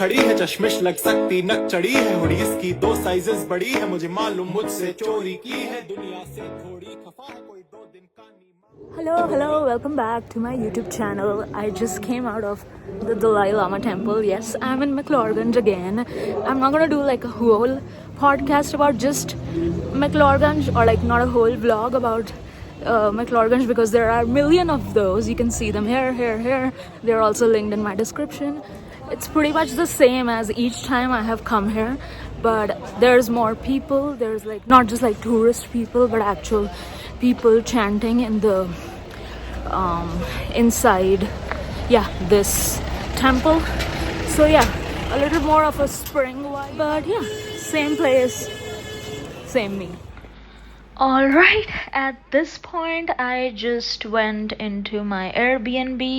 खड़ी है, चश्मिश लग सकती नक चढ़ी है, हुडी इसकी 2 साइजेस बड़ी है, मुझे मालूम मुझसे चोरी की है, दुनिया से थोड़ी खफा है, कोई 2 दिन का Hello, welcome back to my YouTube channel. I just came out of the Dalai Lama temple. Yes, I'm in Mcleodganj again. I'm not gonna do like a whole podcast about just Mcleodganj, or like not a whole vlog about Mcleodganj, because there are a million of those. You can see them here. They're also linked in my description. It's pretty much the same as each time I have come here, but there's more people. There's like not just like tourist people, but actual people chanting in the inside this temple. So a little more of a spring vibe, but same place, same me. Alright, at this point I just went into my Airbnb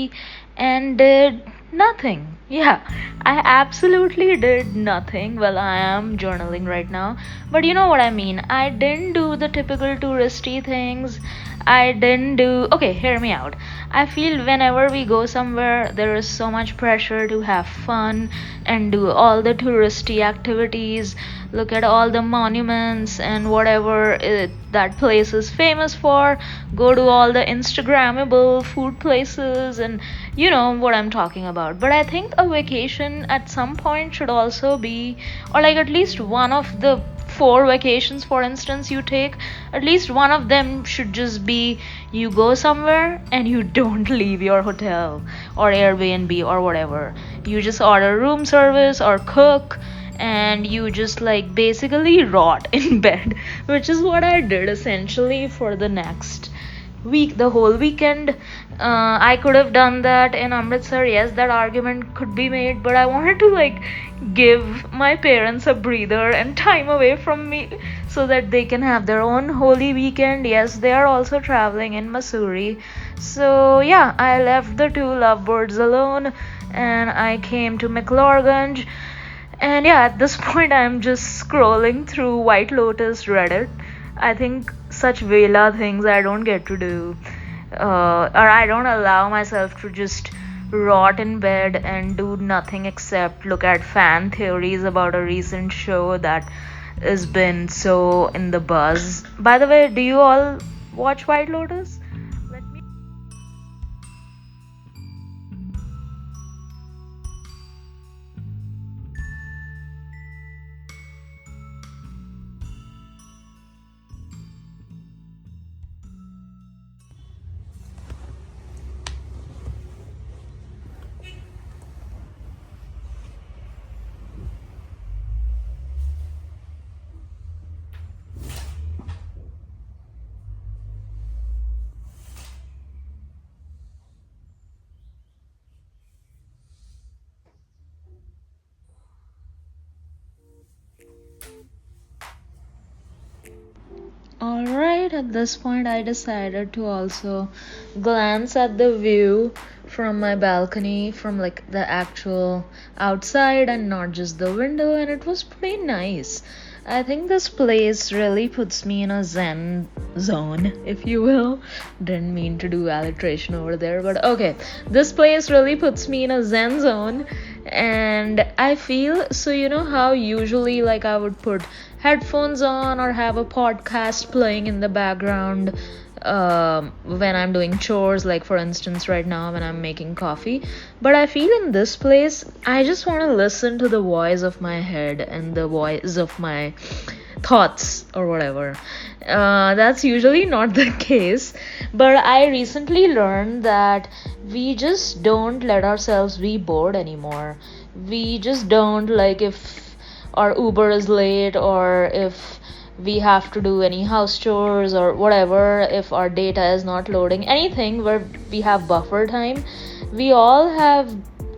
and did nothing. I absolutely did nothing. Well, I am journaling right now, but you know what I mean. I didn't do the typical touristy things. Okay, hear me out. I feel whenever we go somewhere, there is so much pressure to have fun and do all the touristy activities, look at all the monuments and whatever that place is famous for, go to all the Instagrammable food places, and you know what I'm talking about. But I think a vacation at some point should also be, or like at least one of the 4 vacations, for instance, you take, at least one of them should just be you go somewhere and you don't leave your hotel or Airbnb or whatever. You just order room service or cook, and you just like basically rot in bed, which is what I did essentially for the next week, the whole weekend. I could have done that in Amritsar. Yes, that argument could be made, but I wanted to like give my parents a breather and time away from me so that they can have their own holy weekend. Yes, they are also traveling in Missouri. So I left the 2 lovebirds alone and I came to Mcleodganj. And at this point I'm just scrolling through White Lotus Reddit. I think such Vela things I don't get to do, or I don't allow myself to just rot in bed and do nothing except look at fan theories about a recent show that has been so in the buzz. By the way, do you all watch White Lotus? Alright, at this point I decided to also glance at the view from my balcony, from like the actual outside and not just the window, and it was pretty nice. I think this place really puts me in a zen zone, if you will. Didn't mean to do alliteration over there, but okay. This place really puts me in a zen zone, and I feel so. You know how usually like I would put headphones on or have a podcast playing in the background when I'm doing chores, like for instance right now when I'm making coffee. But I feel in this place I just want to listen to the voice of my head and the voice of my thoughts or whatever. That's usually not the case, but I recently learned that we just don't let ourselves be bored anymore. We just don't, like, if our Uber is late, or if we have to do any house chores or whatever, if our data is not loading, anything where we have buffer time, we all have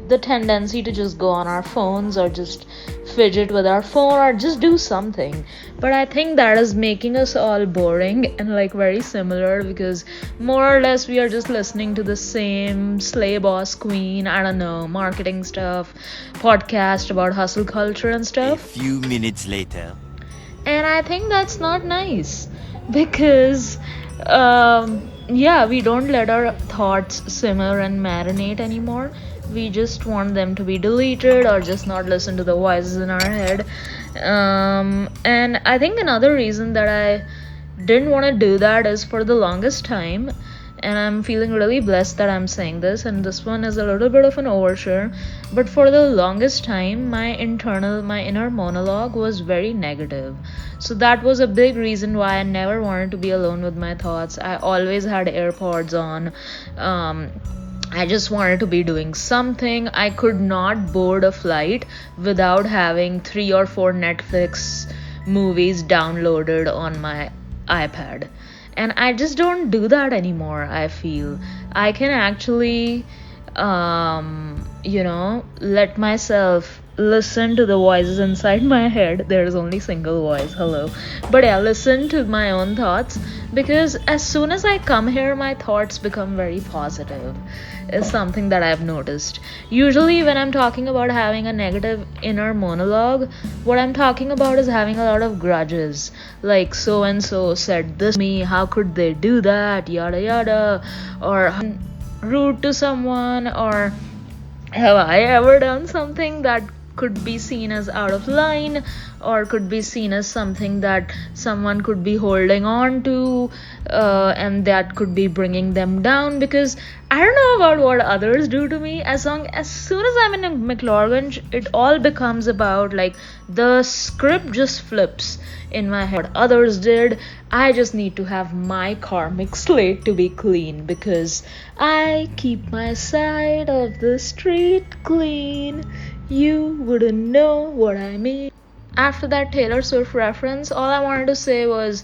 the tendency to just go on our phones or just fidget with our phone or just do something. But I think that is making us all boring and like very similar, because more or less we are just listening to the same slay boss queen, I don't know, marketing stuff, podcast about hustle culture and stuff. A few minutes later. And I think that's not nice, because we don't let our thoughts simmer and marinate anymore. We just want them to be deleted or just not listen to the voices in our head. And I think another reason that I didn't want to do that is for the longest time, and I'm feeling really blessed that I'm saying this, and this one is a little bit of an overture, but for the longest time my inner monologue was very negative. So that was a big reason why I never wanted to be alone with my thoughts. I always had AirPods on. I just wanted to be doing something. I could not board a flight without having 3 or 4 Netflix movies downloaded on my iPad. And I just don't do that anymore. I feel I can actually let myself listen to the voices inside my head. There is only single voice, hello. But yeah, listen to my own thoughts, because as soon as I come here my thoughts become very positive, is something that I've noticed. Usually when I'm talking about having a negative inner monologue, what I'm talking about is having a lot of grudges, like so and so said this to me, how could they do that, yada yada, or rude to someone, or have I ever done something that could be seen as out of line, or could be seen as something that someone could be holding on to, and that could be bringing them down. Because I don't know about what others do to me. As soon as I'm in a Mcleodganj, it all becomes about, like, the script just flips in my head. What others did, I just need to have my karmic slate to be clean, because I keep my side of the street clean. You wouldn't know what I mean. After that Taylor Swift reference, all I wanted to say was,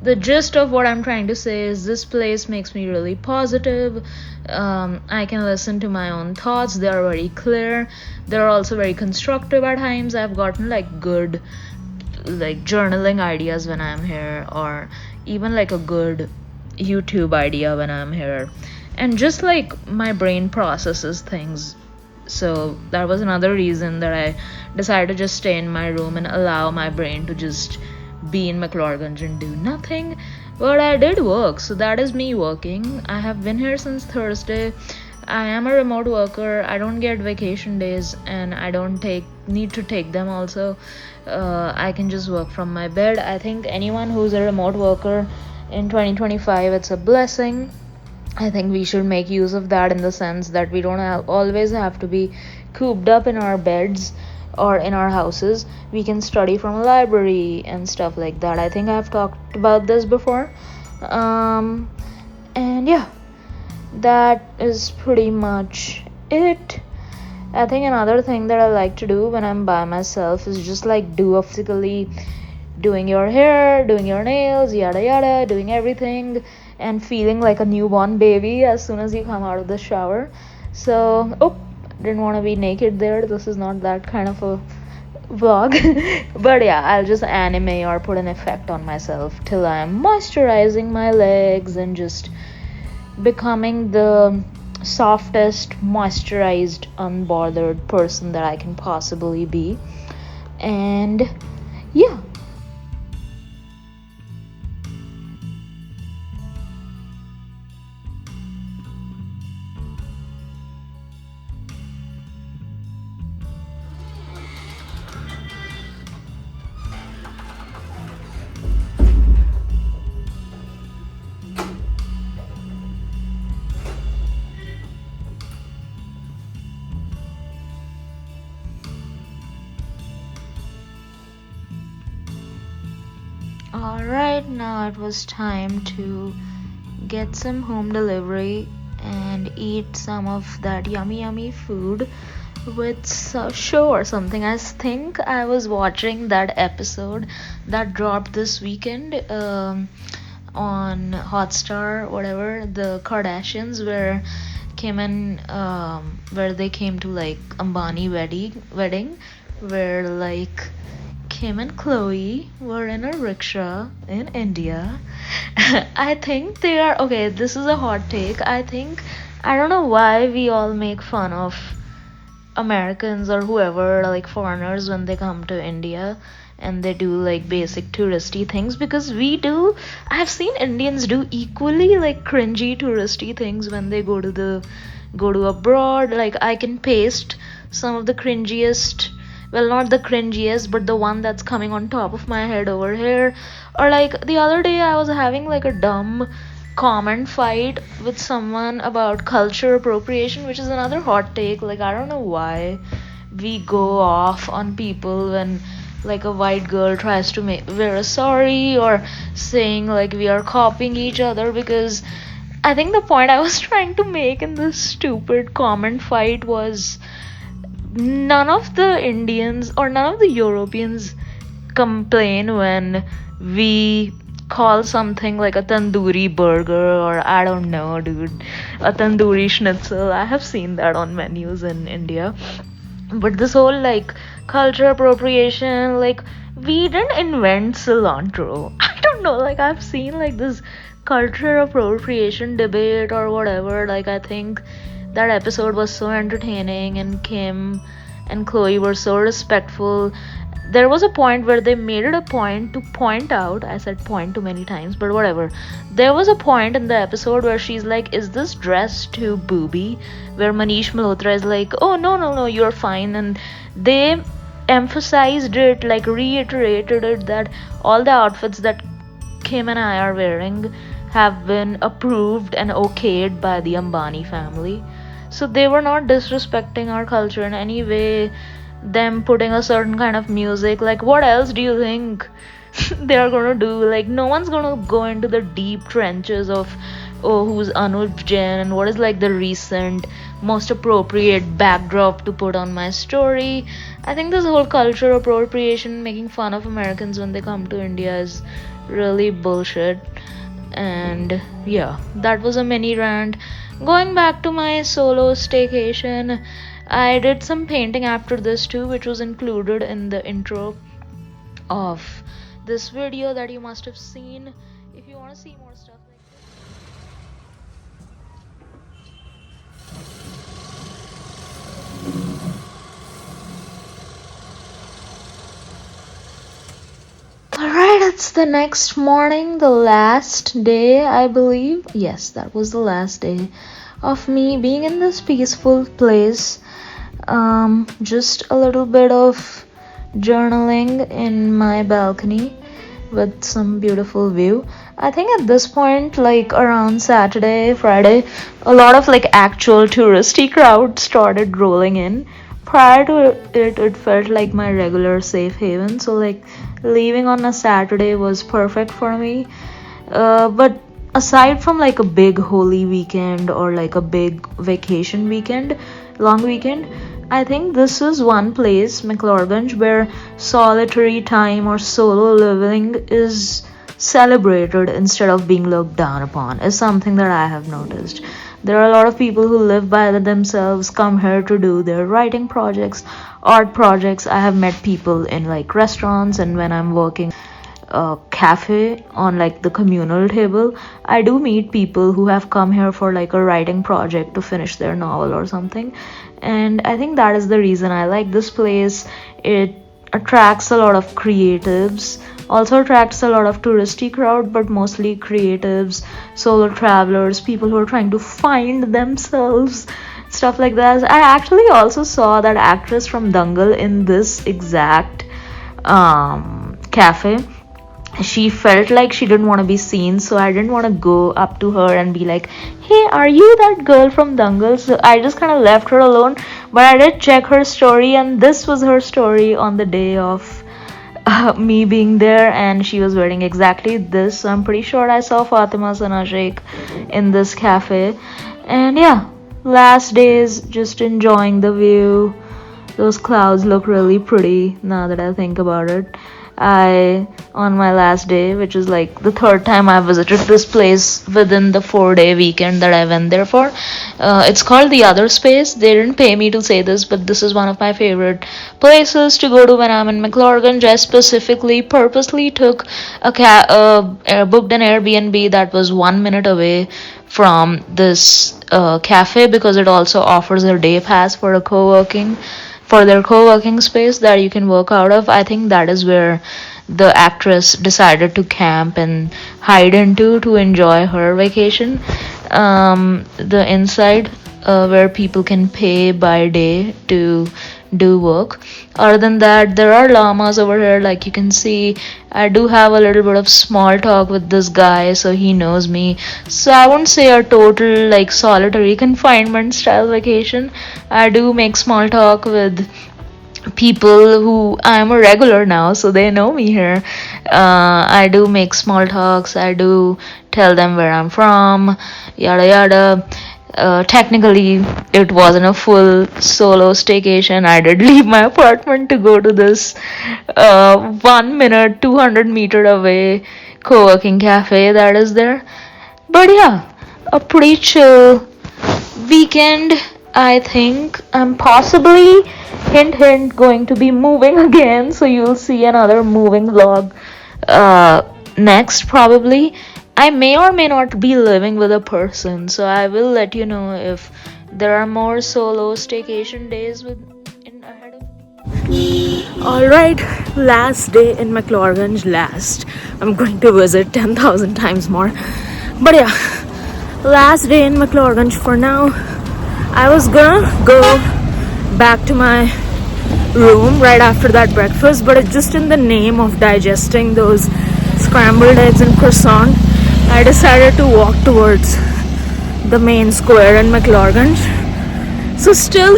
the gist of what I'm trying to say is, this place makes me really positive. I can listen to my own thoughts. They are very clear. They're also very constructive at times. I've gotten like good journaling ideas when I'm here, or even like a good YouTube idea when I'm here. And just like my brain processes things. So that was another reason that I decided to just stay in my room and allow my brain to just be in Mcleodganj and do nothing. But I did work, so that is me working. I have been here since Thursday. I am a remote worker. I don't get vacation days, and I don't need to take them also. I can just work from my bed. I think anyone who's a remote worker in 2025, it's a blessing. I think we should make use of that, in the sense that we don't always have to be cooped up in our beds or in our houses. We can study from a library and stuff like that. I think I've talked about this before. And yeah, that is pretty much it. I think another thing that I like to do when I'm by myself is just like physically doing your hair, doing your nails, yada yada, doing everything, and feeling like a newborn baby as soon as you come out of the shower. So, didn't want to be naked there. This is not that kind of a vlog. But yeah, I'll just anime or put an effect on myself till I'm moisturizing my legs and just becoming the softest, moisturized, unbothered person that I can possibly be. And yeah. Alright, now it was time to get some home delivery and eat some of that yummy food with a show or something. I think I was watching that episode that dropped this weekend on Hotstar, whatever, the Kardashians, where they came to like Ambani wedding, where like Kim and Chloe were in a rickshaw in India. I think they are okay. This is a hot take. I don't know why we all make fun of Americans or whoever, like foreigners, when they come to India and they do like basic touristy things, because I've seen Indians do equally like cringy touristy things when they go to abroad. Like I can paste some of the cringiest, well, not the cringiest, but the one that's coming on top of my head over here. Or like the other day I was having like a dumb comment fight with someone about culture appropriation, which is another hot take. Like I don't know why we go off on people when like a white girl tries to wear a sari, or saying like we are copying each other, because I think the point I was trying to make in this stupid comment fight was none of the Indians or none of the Europeans complain when we call something like a tandoori burger, or I don't know, dude, a tandoori schnitzel. I have seen that on menus in India. But this whole like culture appropriation, like we didn't invent cilantro. I don't know, like I've seen like this culture appropriation debate or whatever. Like I think that episode was so entertaining, and Kim and Chloe were so respectful. There was a point where they made it a point to point out, I said point too many times, but whatever. There was a point in the episode where she's like, is this dress too booby? Where Manish Malhotra is like, oh no, you're fine. And they emphasized it, like reiterated it, that all the outfits that Kim and I are wearing have been approved and okayed by the Ambani family. So they were not disrespecting our culture in any way. Them putting a certain kind of music, like what else do you think they are gonna do? Like no one's gonna go into the deep trenches of, oh, who's Anuj Jain and what is like the recent most appropriate backdrop to put on my story. I think this whole culture appropriation, making fun of Americans when they come to India, is really bullshit. And yeah, that was a mini rant. Going back to my solo staycation, I did some painting after this too, which was included in the intro of this video that you must have seen. If you want to see more stuff like this. Alright, it's the next morning, the last day, I believe. Yes, that was the last day of me being in this peaceful place. Just a little bit of journaling in my balcony with some beautiful view. I think at this point, like around Saturday, Friday, a lot of like actual touristy crowd started rolling in. Prior to it felt like my regular safe haven, so like leaving on a Saturday was perfect for me. But aside from like a big holy weekend or like a big vacation weekend, long weekend, I think this is one place, Mcledoganj, where solitary time or solo living is celebrated instead of being looked down upon, is something that I have noticed. There are a lot of people who live by themselves, come here to do their writing projects, art projects. I have met people in like restaurants, and when I'm working a cafe on like the communal table, I do meet people who have come here for like a writing project to finish their novel or something. And I think that is the reason I like this place. It attracts a lot of creatives, also attracts a lot of touristy crowd, but mostly creatives, solo travelers, people who are trying to find themselves, stuff like that. I actually also saw that actress from Dangal in this exact cafe. She felt like she didn't want to be seen, so I didn't want to go up to her and be like, hey, are you that girl from Dangal? So I just kind of left her alone. But I did check her story, and this was her story on the day of me being there, and she was wearing exactly this. So I'm pretty sure I saw Fatima Sana Sheikh in this cafe. And yeah, last days, just enjoying the view. Those clouds look really pretty now that I think about it. On my last day, which is like the third time I visited this place within the 4-day weekend that I went there for. It's called The Other Space. They didn't pay me to say this, but this is one of my favorite places to go to when I'm in Mcledoganj. I specifically, purposely took booked an Airbnb that was 1 minute away from this cafe, because it also offers a day pass for a co-working, for their co-working space that you can work out of. I think that is where the actress decided to camp and hide into to enjoy her vacation. The inside, where people can pay by day to do work. Other than that, there are llamas over here, like you can see. I do have a little bit of small talk with this guy, so he knows me. So I won't say a total like solitary confinement style vacation. I do make small talk with people who I'm a regular now, so they know me here. I do make small talks, I do tell them where I'm from, yada yada. Technically, it wasn't a full solo staycation. I did leave my apartment to go to this 1 minute, 200-meter away co working cafe that is there. But yeah, a pretty chill weekend. I think I'm possibly, hint hint, going to be moving again, so you'll see another moving vlog next probably. I may or may not be living with a person, so I will let you know if there are more solo staycation days in ahead of me. Alright, last day in Mcleodganj. Last. I'm going to visit 10,000 times more. But yeah, last day in Mcleodganj for now. I was gonna go back to my room right after that breakfast, but it's just in the name of digesting those scrambled eggs and croissant, I decided to walk towards the main square in Mcleodganj. So still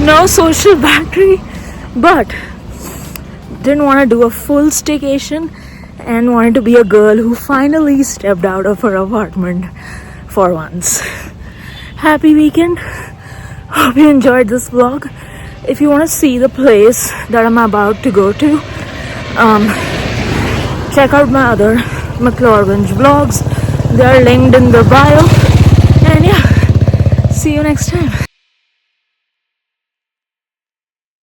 no social battery, but didn't want to do a full staycation and wanted to be a girl who finally stepped out of her apartment for once. Happy weekend. Hope you enjoyed this vlog. If you want to see the place that I'm about to go to, check out my other Mcleodganj vlogs. They are linked in the bio. And yeah, see you next time.